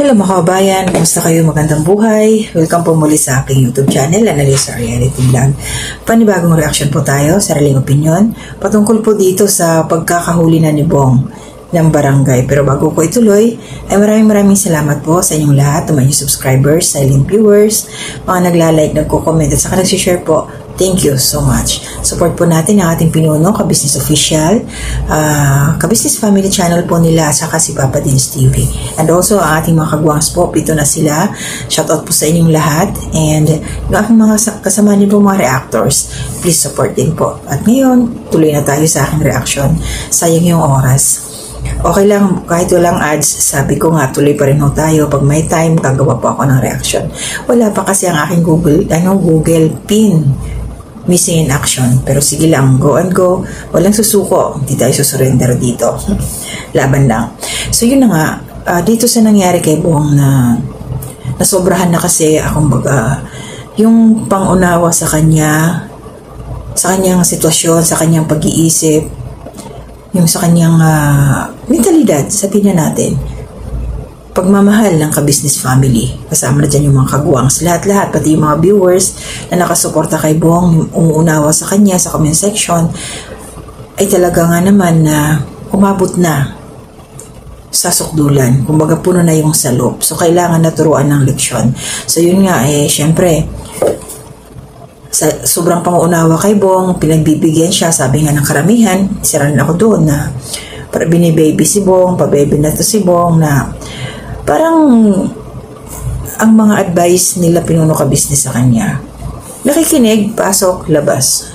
Hello mga kabayan, kumusta kayo? Magandang buhay. Welcome po muli sa aking YouTube channel, Analisa Reality Vlog. Panibagong reaction po tayo, sariling opinion, patungkol po dito sa pagkakahuli na ni Bong ng barangay. Pero bago ko ituloy, ay maraming salamat po sa inyong lahat, mga new subscribers, silent viewers, mga nagla-like, nagko-comment at saka nagsishare po. Thank you so much. Support po natin ang ating pinuno, Ka-Business Official, Ka-Business Family Channel po nila, saka si Papa Dins TV. And also, ang ating mga kagwangs po, pito na sila. Shoutout po sa inyong lahat. And yung aking mga kasama niyo po mga reactors, please support din po. At ngayon, tuloy na tayo sa aking reaction. Sayang yung oras. Okay lang, kahit walang ads, sabi ko nga, tuloy pa rin ho tayo. Pag may time, gagawa po ako ng reaction. Wala pa kasi ang aking Google Pin missing in action. Pero sige lang, go and go. Walang susuko. Hindi tayo susurrender dito. Laban lang. So yun na nga, dito sa nangyari kay Bong na nasobrahan na kasi akong yung pangunawa sa kanya, sa kanyang sitwasyon, sa kanyang pag-iisip, yung sa kanyang mentalidad, sabihin na natin, pagmamahal ng Ka-Business Family. Kasama na dyan yung mga kagwangs, lahat-lahat, pati yung mga viewers na nakasuporta kay Bong, umuunawa sa kanya sa comment section, ay talaga nga naman na umabot na sa sukdulan. Kumbaga puno na yung salop. So, kailangan naturuan ng leksyon. So, yun nga, syempre, sa sobrang pangunawa kay Bong, pinagbibigyan siya, sabi nga ng karamihan, isa rin ako doon na para binibaby si Bong, pababy na to si Bong, na parang ang mga advice nila pinuno Ka-Business sa kanya, nakikinig, pasok, labas.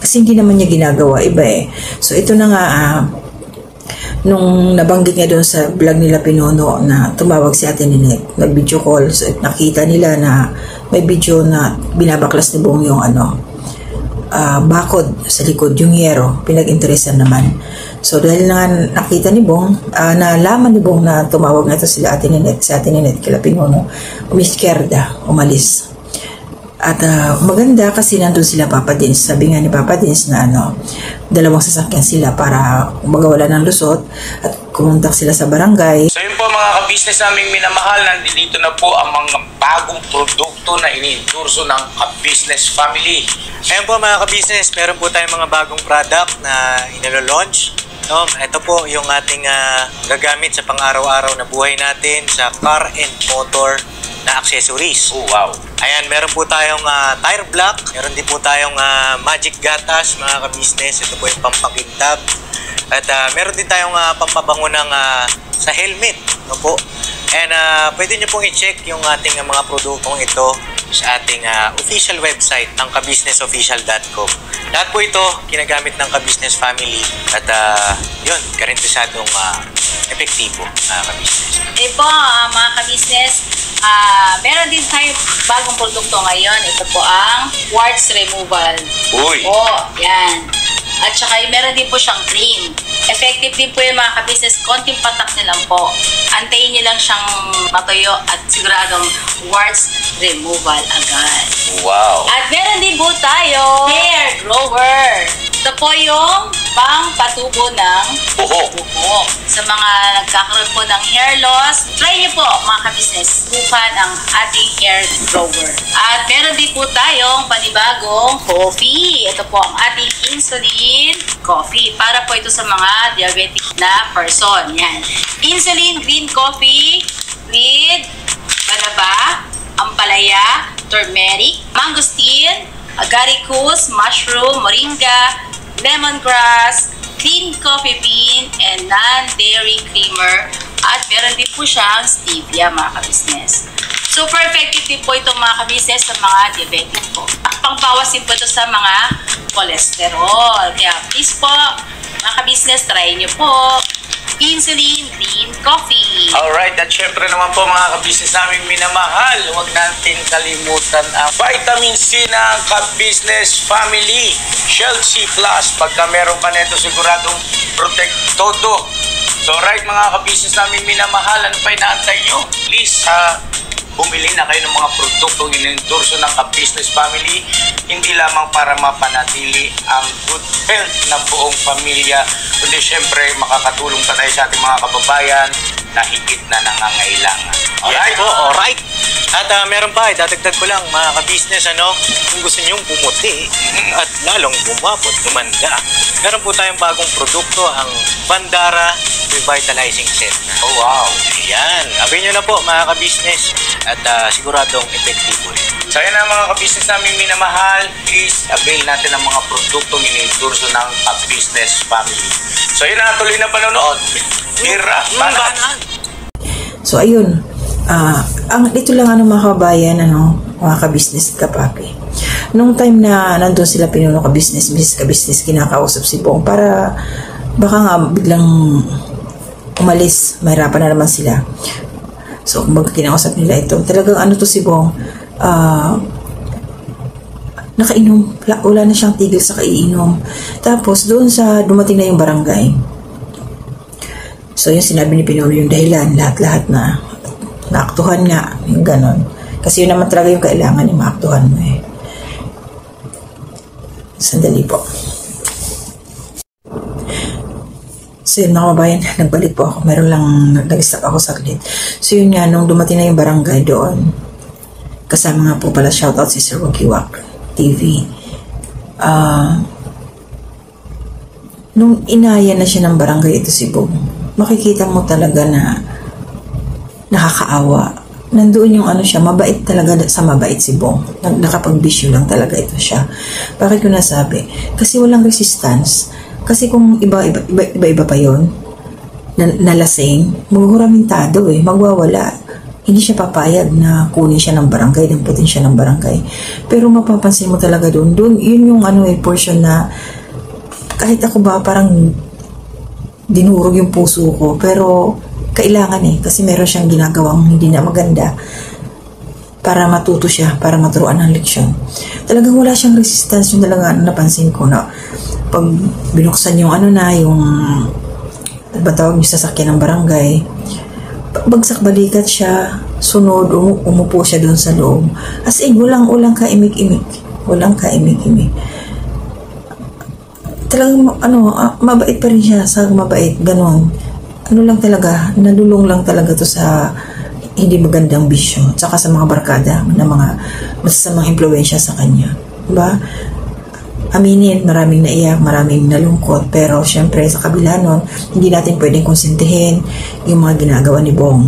Kasi hindi naman niya ginagawa, iba eh. So ito na nga, nung nabanggit niya doon sa vlog nila pinuno na tumawag si Ate Ninette, nag-video call, so nakita nila na may video na binabaklas ni Bong yung bakod sa likod, yung hiyero, pinag-interesan naman. So dahil na nakita ni Bong, nalaman ni Bong na tumawag na ito sila Ate Ninette, si Ate Ninette kila pinuno, umiskierda, umalis. At maganda kasi nandun sila Papa Dins. Sabi nga ni Papa Dins na dalawang sasakyan sila para magawala ng lusot at kumontak sila sa barangay. So yun po mga ka-business naming minamahal, nandito na po ang mga bagong produkto na ini-endorso ng Ka-Business Family. Ngayon po mga ka-business, meron po tayong mga bagong product na inilo-launch. Ito po yung ating gagamit sa pang-araw-araw na buhay natin sa car and motor na accessories. Oh, wow! Ayan, meron po tayong tire block, meron din po tayong magic gatas mga ka-business. Ito po yung pampakintab. At meron din tayong pampabango ng sa helmet. No po? And pwede nyo pong i-check yung ating mga produktong ito sa ating official website ng kabusinessofficial.com. Lahat po ito ginagamit ng Ka-Business Family at yun, garantisadong epektibo ka-business. Po mga ka-business, meron din tayo bagong produkto ngayon. Ito po ang warts removal. Uy! Yan. At saka meron din po siyang cream. Effective din po yung mga ka-business. Konting patak na lang po. Antayin nyo lang siyang matuyo at siguradong warts removal agad. Wow! At meron din po tayo hair grower. Ito po yung pang-patubo ng buhok. Sa mga nagkakaroon po ng hair loss, try nyo po mga ka-business. Bukan ang ating hair grower. At meron din po tayong panibagong coffee. Ito po ang ating insulin coffee. Para po ito sa mga diabetic na person. Yan. Insulin green coffee with banaba, ampalaya, turmeric, mangosteen, agaricus, mushroom, moringa, lemongrass, clean coffee bean, and non-dairy creamer. At meron din po siyang stevia mga ka-business. Super effective din po itong mga ka-business sa mga diabetic po. Pangbawas din po ito sa mga cholesterol. Kaya please po, mga ka-business, try nyo po insulin green coffee. Alright, at syempre naman po mga ka-business naming minamahal, huwag natin kalimutan ang vitamin C ng Ka-Business Family, Shell C+. Pagka meron ka nito, siguradong protect todo. So right mga ka-business naming minamahal, ano pa inaantay nyo? Please, bumili na kayo ng mga produktong inendorso ng ka-business family, hindi lamang para mapanatili ang good health ng buong pamilya, kundi syempre makakatulong pa tayo sa ating mga kababayan na higit na nangangailangan. Alright po, alright. At meron pa, dadagdag ko lang mga ka-business, kung gusto nyong pumuti at lalong bumabot, lumanda, meron po tayong bagong produkto, ang Bandara Revitalizing Set. Oh wow! Ayan, abin nyo na po mga ka-business at siguradong epektibo rin. So yan ang mga ka-business namin minamahal, please avail natin ang mga produktong inendorso ng ka-business family. So yun na, tuloy na panonood. Mira, banat! So ayun, ito lang mga kabayan, mga ka-business at kapapi. Nung time na nandun sila pinuno ka-business, Mrs. ka-business, kinakausap si Bong para baka nga biglang umalis, mahirapan na naman sila. So kung kinakausap nila ito, talagang to si Bong, nakainom, wala na siyang tigil sa kaiinom. Tapos doon sa dumating na yung barangay, so yung sinabi ni Pinuno yung dahilan, lahat-lahat na naaktuhan nga, yung ganon. Kasi yun naman talaga yung kailangan yung maaktuhan mo eh. Sandali po. So yun mga kabayan, nagbalik po ako. Meron lang, nag-stop ako saglit. So yun nga, nung dumating na yung barangay doon, kasama nga po pala, shoutout si Sir Wakiwak TV. Nung inaya na siya ng barangay ito si Bong, makikita mo talaga na nakakaawa. Nandoon yung siya, mabait talaga, sa mabait si Bong. Nakapagbisyo lang talaga ito siya. Bakit ko nasabi? Kasi walang resistance. Kasi kung iba pa yun, nalasing, maghuramintado magwawala. Hindi siya papayag na kunin siya ng barangay, damputin siya ng barangay. Pero mapapansin mo talaga doon, yun yung portion na kahit ako ba parang dinurog yung puso ko, pero kailangan kasi meron siyang ginagawang hindi na maganda para matuto siya, para maturuan ng leksyon. Talagang wala siyang resistance, yung talaga napansin ko na pag binuksan yung yung batawag yung sasakyan ng barangay, bagsak balikat siya, sunod, umupo siya doon sa loob. As in, walang kaimik-imik. Walang kaimik-imik. Talagang, mabait pa rin siya, sa mabait, ganon. Lang talaga, nalulong lang talaga to sa hindi magandang bisyo, tsaka sa mga barkada na mga masasamang impluwensya sa kanya. Diba? Aminin, maraming naiyak, maraming nalungkot, pero syempre sa kabila nun, hindi natin pwedeng konsentihin yung mga ginagawa ni Bong.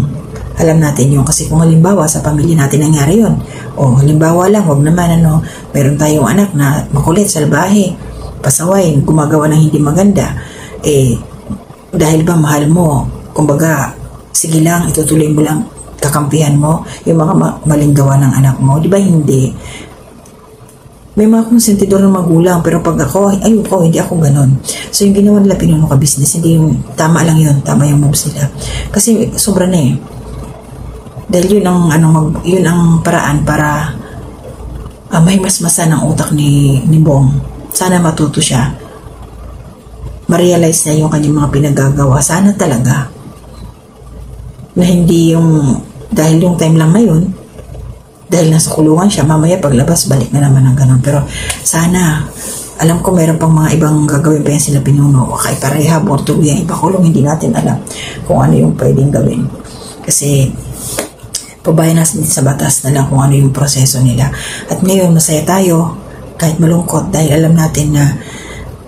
Alam natin yun, kasi kung halimbawa sa pamilya natin nangyari yun, halimbawa lang, wag naman meron tayong anak na makulit, salbahe, pasaway, gumagawa ng hindi maganda, dahil ba mahal mo, kumbaga, sige lang, itutuloy mo lang, kakampihan mo yung mga maling gawa ng anak mo, di ba hindi? May mga konsentidor ng magulang, pero pag ako, ayoko, hindi ako ganon. So yung ginawa nila Pinuno ka-business, hindi yung, tama lang yun, tama yung moves nila. Kasi sobra na Dahil yun ang, yun ang paraan para may masmasan ang utak ni Bong. Sana matuto siya. Ma-realize na yung kanyang mga pinagagawa. Sana talaga. Na hindi yung, dahil yung time lang ngayon, dahil nasa kulungan siya, mamaya paglabas, balik na naman ng ganun. Pero sana, alam ko meron pang mga ibang gagawin pa yan sila Pinuno. Kay parehab or tuluyang ipakulong, hindi natin alam kung ano yung pwedeng gawin. Kasi, pabayan natin sa batas na lang kung ano yung proseso nila. At ngayon, masaya tayo, kahit malungkot, dahil alam natin na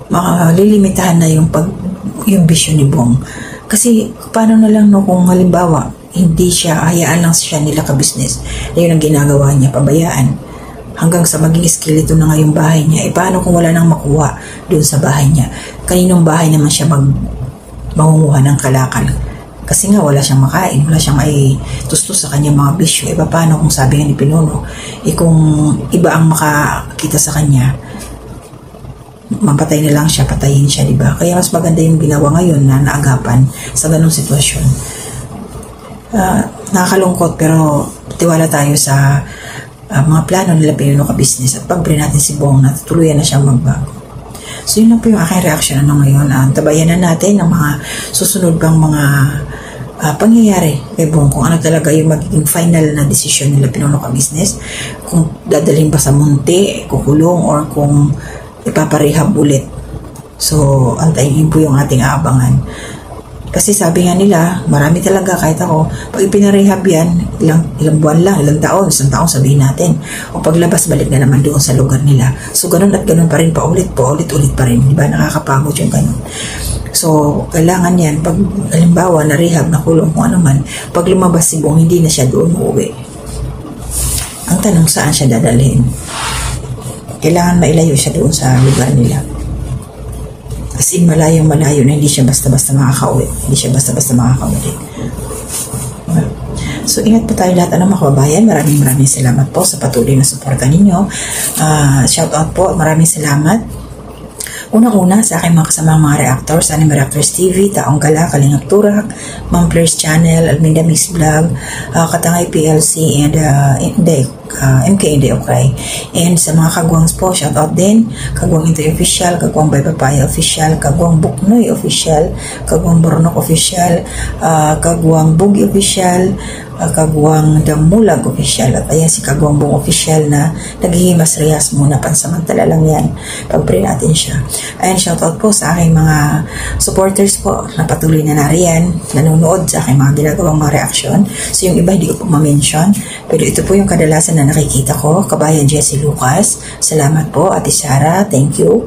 makalilimitahan na yung bisyo ni Bong. Kasi, paano na lang kung halimbawa, hindi siya, hayaan lang siya nila ka-business. Yun ang ginagawa niya, pabayaan. Hanggang sa maging skeleton na nga yung bahay niya. Paano kung wala nang makuha doon sa bahay niya? Kaninong bahay naman siya mangunguha ng kalakal? Kasi nga wala siyang makain, wala siyang may tustos sa kanyang mga bisyo. Paano kung sabi nga ni Pinuno, kung iba ang makakita sa kanya, mapatay na lang siya, patayin siya, diba? Kaya mas maganda yung ginawa ngayon na naagapan sa ganong sitwasyon. Nakakalungkot, pero tiwala tayo sa mga plano nila Pinuno ka-business at pag-pray natin si Bong na tuluyan na siyang magbago. So yun lang po yung aking reaction ngayon. Tabayan na natin ang mga susunod pang mga pangyayari kay Bong, kung ano talaga yung magiging final na desisyon nila Pinuno Ka Business, kung dadalhin ba sa munti, kukulong, or kung ipaparehab ulit. So, antayin po yung ating aabangan. Kasi sabi nga nila, marami talaga, kahit ako, pag ipinarehab yan, ilang buwan lang, isang taon sabihin natin. O paglabas, balik na naman doon sa lugar nila. So, ganun at ganun pa rin, paulit pa rin. Diba? Nakakapagod yung ganun. So, kailangan yan, pag halimbawa, na-rehab, nakulong, kung ano man, pag lumabas si Bong, hindi na siya doon uuwi. Ang tanong, saan siya dadalhin? Kailangan mailayo siya doon sa lugar nila. As in, malayo na hindi siya basta-basta makakauwi. So, ingat po tayo lahat, mga kababayan. Maraming salamat po sa patuloy na suporta ninyo. Shout out po, maraming salamat. Unang-una sa aking mga kasamang mga reactors, Anime Reactors TV, Taong Gala, Kalingap Turak, Mamplers Channel, Alminda Mix Vlog, Katangay PLC, and MK Inday Okay. And sa mga kagwangs po, shout out din, Kagwang Inday Official, Kagwang Bay Papaya Official, Kagwang Buknoy Official, Kagwang Bornok Official, Kagwang Bugi Official, Kagwang Damulag Official, at ayan si Kagwang Bong Official na naghihimas rehas muna, pansamantala lang yan, pag-pray natin siya. Ayan, shoutout po sa aking mga supporters po na patuloy na nariyan, nanonood sa aking mga ginagawang mga reaction. So yung iba hindi ko po ma-mention, pero ito po yung kadalasan na nakikita ko. Kabayan Jessie Lucas, salamat po. Ate Sara, thank you.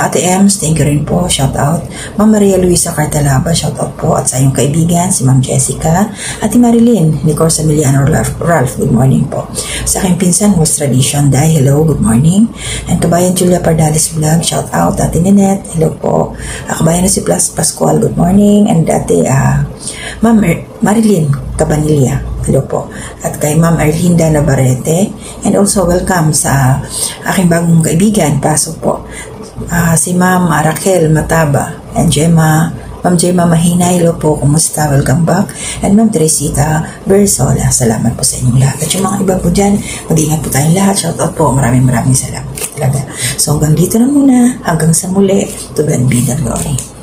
Ate Ems, thank you rin po, shoutout. Ma'am Maria Luisa Cartalaba, shoutout po. At sa iyong kaibigan, si Ma'am Jessica. Ate Marilyn, ni Corsa Miliano Ralph, good morning po. Sa aking pinsan, West Tradition Day, hello, good morning. And Kabayan Julia Pardalis Vlog, shout out. Ate Ninette, hello po. Kabayan na si Plus Pascual, good morning. And Ate Ma'am Marilyn Cabanilla, hello po. At kay Ma'am Arlinda Navarrete, and also welcome sa aking bagong kaibigan, pasok po. Si Ma'am Raquel Mataba and Ma'am Gemma Mahinay, hello po, kumusta? Welcome back. And Ma'am Teresita Bersola, salamat po sa inyong lahat. At yung mga iba po dyan, mag-iingat po tayong lahat. Shout out po, maraming salamat talaga. So hanggang dito na muna, hanggang sa muli, to God be the glory.